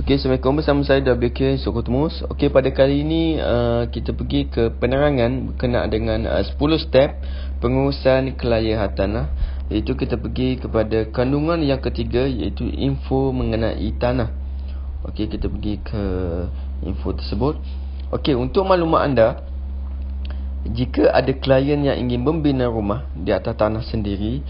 Okey, Assalamualaikum, bersama saya WK Sokotumus. Okey, pada kali ini kita pergi ke penerangan berkenaan dengan 10 step pengurusan kelayahan tanah. Iaitu kita pergi kepada kandungan yang ketiga, iaitu info mengenai tanah. Okey, kita pergi ke info tersebut. Okey, untuk maklumat anda, jika ada klien yang ingin membina rumah di atas tanah sendiri,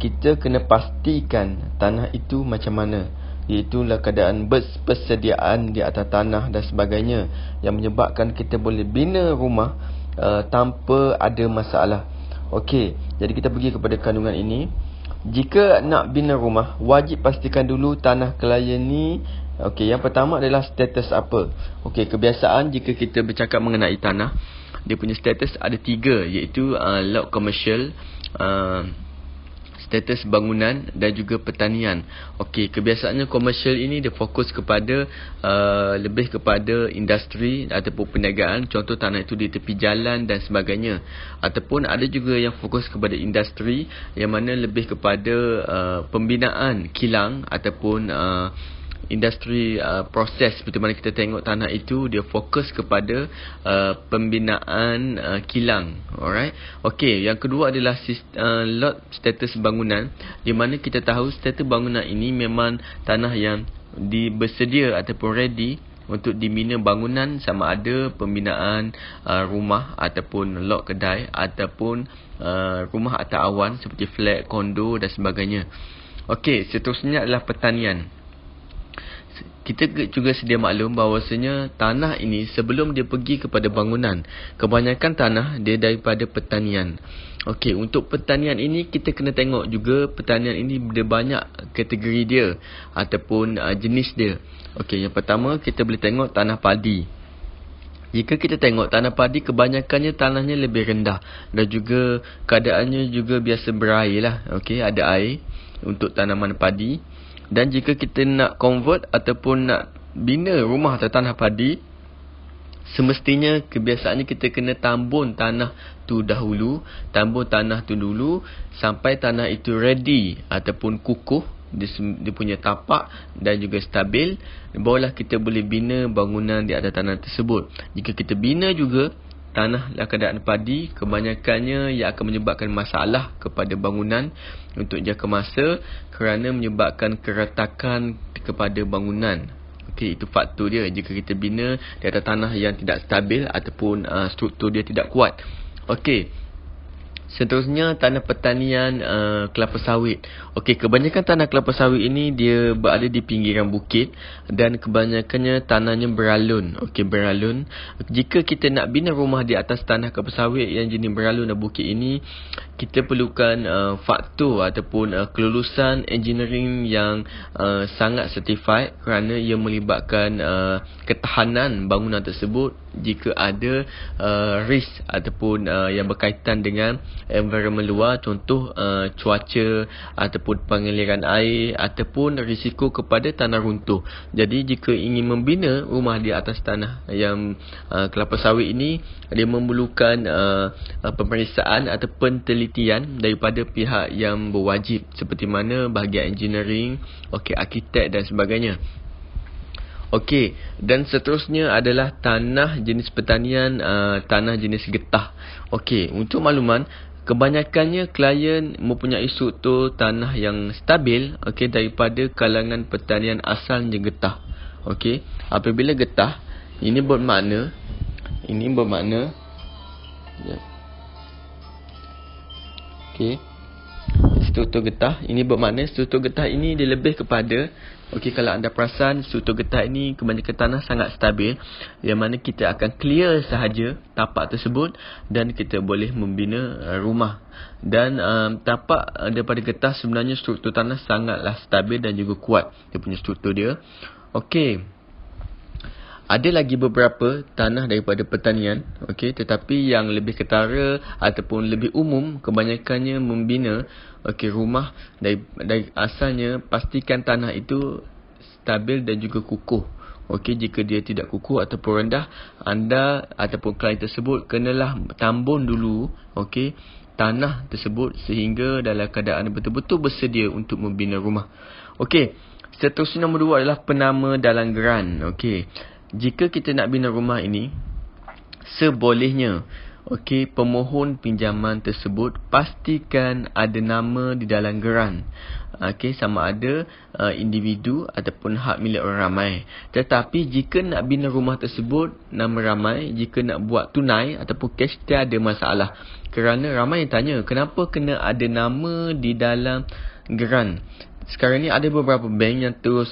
kita kena pastikan tanah itu macam mana, iaitulah keadaan persediaan di atas tanah dan sebagainya, yang menyebabkan kita boleh bina rumah tanpa ada masalah. Okey, jadi kita pergi kepada kandungan ini. Jika nak bina rumah, wajib pastikan dulu tanah klien ni. Okey, yang pertama adalah status apa. Okey, kebiasaan jika kita bercakap mengenai tanah, dia punya status ada 3, iaitu lot commercial, status bangunan dan juga pertanian. Okey, kebiasaannya komersial ini dia fokus kepada lebih kepada industri ataupun perniagaan, contoh tanah itu di tepi jalan dan sebagainya. Ataupun ada juga yang fokus kepada industri, yang mana lebih kepada pembinaan kilang ataupun industri proses. Seperti mana kita tengok tanah itu, dia fokus kepada pembinaan kilang. Alright. Okey, yang kedua adalah lot status bangunan, di mana kita tahu status bangunan ini memang tanah yang bersedia ataupun ready untuk dibina bangunan, sama ada pembinaan rumah ataupun lot kedai ataupun rumah atas awan seperti flat, kondo dan sebagainya. Okey, seterusnya adalah pertanian. Kita juga sedia maklum bahawasanya tanah ini sebelum dia pergi kepada bangunan, kebanyakan tanah dia daripada pertanian. Okey, untuk pertanian ini kita kena tengok juga pertanian ini dia banyak kategori dia ataupun jenis dia. Okey, yang pertama kita boleh tengok tanah padi. Jika kita tengok tanah padi, kebanyakannya tanahnya lebih rendah dan juga keadaannya juga biasa berair lah. Okey, ada air untuk tanaman padi. Dan jika kita nak convert ataupun nak bina rumah atas tanah padi, semestinya kebiasaannya kita kena tambun tanah tu dahulu. Tambun tanah tu dulu sampai tanah itu ready ataupun kukuh, dia punya tapak dan juga stabil, barulah kita boleh bina bangunan di atas tanah tersebut. Jika kita bina juga tanah dalam keadaan padi, kebanyakannya yang akan menyebabkan masalah kepada bangunan untuk jangka masa, kerana menyebabkan keretakan kepada bangunan. Okey, itu faktor dia jika kita bina di atas tanah yang tidak stabil ataupun struktur dia tidak kuat. Okey, seterusnya tanah pertanian kelapa sawit. Okey, kebanyakan tanah kelapa sawit ini dia berada di pinggiran bukit dan kebanyakannya tanahnya beralun. Okey, beralun. Jika kita nak bina rumah di atas tanah kelapa sawit yang jenis beralun dan bukit ini, kita perlukan faktor ataupun kelulusan engineering yang sangat certified, kerana ia melibatkan ketahanan bangunan tersebut jika ada risk ataupun yang berkaitan dengan environment luar, contoh cuaca ataupun pengaliran air ataupun risiko kepada tanah runtuh. Jadi jika ingin membina rumah di atas tanah yang kelapa sawit ini, dia memerlukan pemeriksaan atau penelitian daripada pihak yang berwajib, seperti mana bahagian engineering, okey, arkitek dan sebagainya. Okey, dan seterusnya adalah tanah jenis pertanian, tanah jenis getah. Okey, untuk makluman, kebanyakannya klien mempunyai struktur tanah yang stabil, okey, daripada kalangan pertanian asalnya getah. Okey, apabila getah, ini bermakna ya. Okey, struktur getah ini bermakna struktur getah ini dia lebih kepada, okey, kalau anda perasan struktur getah ini kebanyakan tanah sangat stabil, yang mana kita akan clear sahaja tapak tersebut dan kita boleh membina rumah. Dan tapak daripada getah, sebenarnya struktur tanah sangatlah stabil dan juga kuat dia punya struktur dia. Okey, ada lagi beberapa tanah daripada pertanian, okey, tetapi yang lebih ketara ataupun lebih umum, kebanyakannya membina, okey, rumah dari asalnya, pastikan tanah itu stabil dan juga kukuh. Okey, jika dia tidak kukuh ataupun rendah, anda ataupun klien tersebut kenalah tambun dulu, okey, tanah tersebut sehingga dalam keadaan betul-betul bersedia untuk membina rumah. Okey, Seterusnya nombor 2 adalah penama dalam geran. Okey. Jika kita nak bina rumah ini, sebolehnya pemohon pinjaman tersebut pastikan ada nama di dalam geran. Sama ada individu ataupun hak milik orang ramai. Tetapi jika nak bina rumah tersebut nama ramai, jika nak buat tunai ataupun cash, tiada masalah. Kerana ramai yang tanya, kenapa kena ada nama di dalam geran? Sekarang ni ada beberapa bank yang terus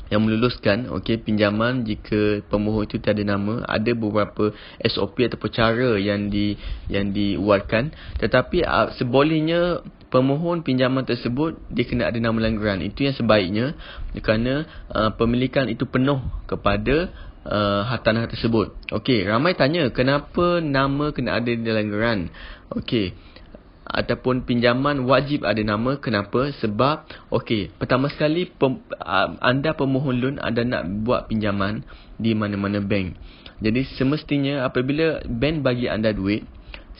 yang meluluskan pinjaman jika pemohon itu tiada nama. Ada beberapa SOP ataupun cara yang diuatkan. Tetapi sebolehnya pemohon pinjaman tersebut dia kena ada nama dalam geran. Itu yang sebaiknya, kerana pemilikan itu penuh kepada hartanah tersebut. Ramai tanya, kenapa nama kena ada di dalam geran? Ataupun pinjaman wajib ada nama. Kenapa? Sebab pertama sekali anda pemohon loan, anda nak buat pinjaman di mana-mana bank. Jadi semestinya apabila bank bagi anda duit,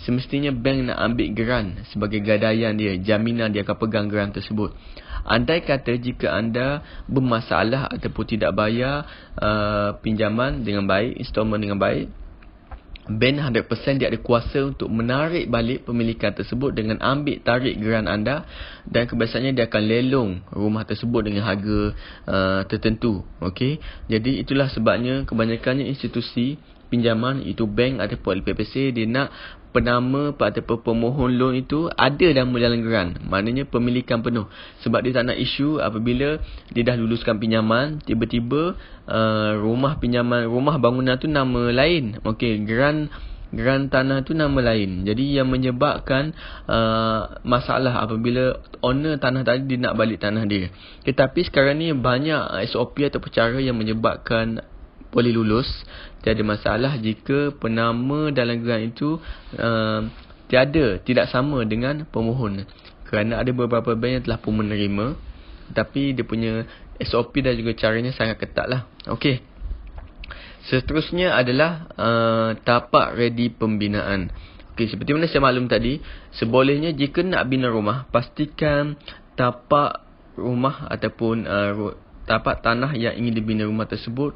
semestinya bank nak ambil geran sebagai gadaian dia, jaminan dia akan pegang geran tersebut. Andai kata jika anda bermasalah ataupun tidak bayar pinjaman dengan baik, installment dengan baik, bank 100% dia ada kuasa untuk menarik balik pemilikan tersebut dengan ambil tarik geran anda, dan kebiasaannya dia akan lelong rumah tersebut dengan harga tertentu. Jadi itulah sebabnya kebanyakannya institusi pinjaman, itu bank ataupun LPPC, dia nak penama ataupun pemohon loan itu ada nama dalam geran. Maknanya pemilikan penuh. Sebab dia tak nak isu apabila dia dah luluskan pinjaman, tiba-tiba rumah bangunan tu nama lain. Geran tanah tu nama lain. Jadi yang menyebabkan masalah apabila owner tanah tadi dia nak balik tanah dia. Tetapi sekarang ni banyak SOP atau cara yang menyebabkan boleh lulus. Tiada masalah jika penama dalam geran itu tidak sama dengan pemohon. Kerana ada beberapa bank yang telah pun menerima, tapi dia punya SOP dan juga caranya sangat ketat lah. Seterusnya adalah tapak redi pembinaan. Seperti mana saya maklum tadi, sebolehnya jika nak bina rumah, pastikan tapak rumah ataupun tapak tanah yang ingin dibina rumah tersebut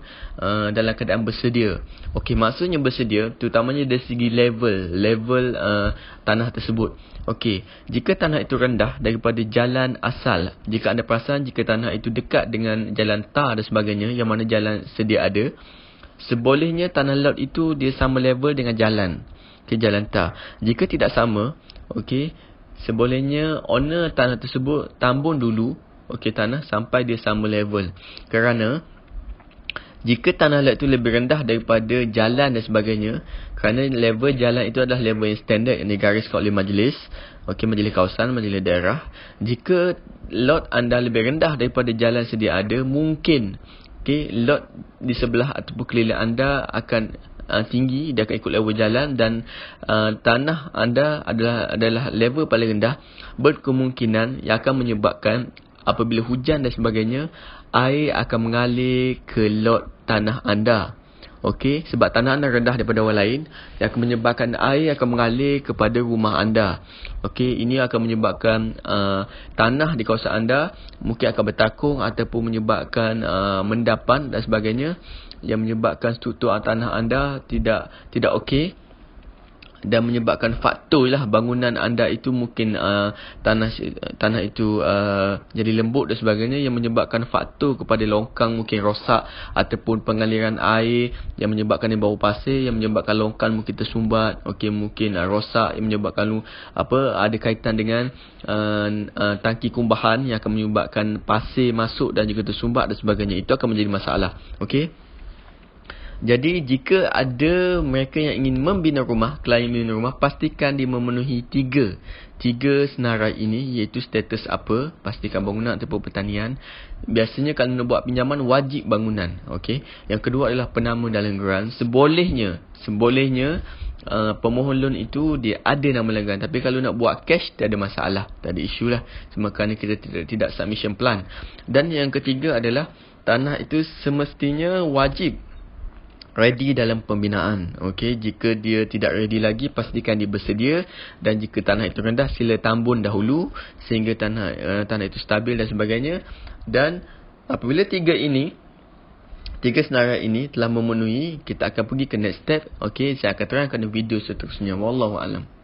dalam keadaan bersedia. Maksudnya bersedia terutamanya dari segi level tanah tersebut. Jika tanah itu rendah daripada jalan asal, jika anda perasan jika tanah itu dekat dengan jalan tar dan sebagainya, yang mana jalan sedia ada, sebolehnya tanah lot itu dia sama level dengan jalan jalan tar. Jika tidak sama, sebolehnya owner tanah tersebut tambun dulu tanah sampai dia sama level. Kerana jika tanah lot itu lebih rendah daripada jalan dan sebagainya, kerana level jalan itu adalah level yang standard yang digariskan oleh majlis, majlis kawasan, majlis daerah. Jika lot anda lebih rendah daripada jalan sedia ada, mungkin lot di sebelah ataupun keliling anda akan tinggi, dia akan ikut level jalan, dan tanah anda adalah level paling rendah. Berkemungkinan yang akan menyebabkan apabila hujan dan sebagainya, air akan mengalir ke lot tanah anda. Sebab tanah anda rendah daripada orang lain, yang akan menyebabkan air akan mengalir kepada rumah anda. Ini akan menyebabkan tanah di kawasan anda mungkin akan bertakung ataupun menyebabkan mendapan dan sebagainya, yang menyebabkan struktur tanah anda tidak dan menyebabkan faktor bangunan anda itu mungkin tanah itu jadi lembut dan sebagainya, yang menyebabkan faktor kepada longkang mungkin rosak, ataupun pengaliran air yang menyebabkan dia bau pasir, yang menyebabkan longkang mungkin tersumbat, mungkin rosak, yang menyebabkan ada kaitan dengan tangki kumbahan yang akan menyebabkan pasir masuk dan juga tersumbat dan sebagainya. Itu akan menjadi masalah. Jadi jika ada mereka yang ingin membina rumah, klien membina rumah, pastikan dia memenuhi tiga senarai ini, iaitu status apa, pastikan bangunan ataupun pertanian. Biasanya kalau nak buat pinjaman wajib bangunan. Yang kedua adalah penama dalam geran. Sebolehnya pemohon loan itu dia ada nama dalam geran. Tapi kalau nak buat cash, tak ada masalah, tak ada isu lah, kerana kita tidak submission plan. Dan yang ketiga adalah tanah itu semestinya wajib ready dalam pembinaan. Okey, jika dia tidak ready lagi, pastikan dia bersedia, dan jika tanah itu rendah, sila tambun dahulu sehingga tanah itu stabil dan sebagainya. Dan apabila tiga senarai ini telah memenuhi, kita akan pergi ke next step. Okey, saya akan terangkan di video seterusnya. Wallahu alam.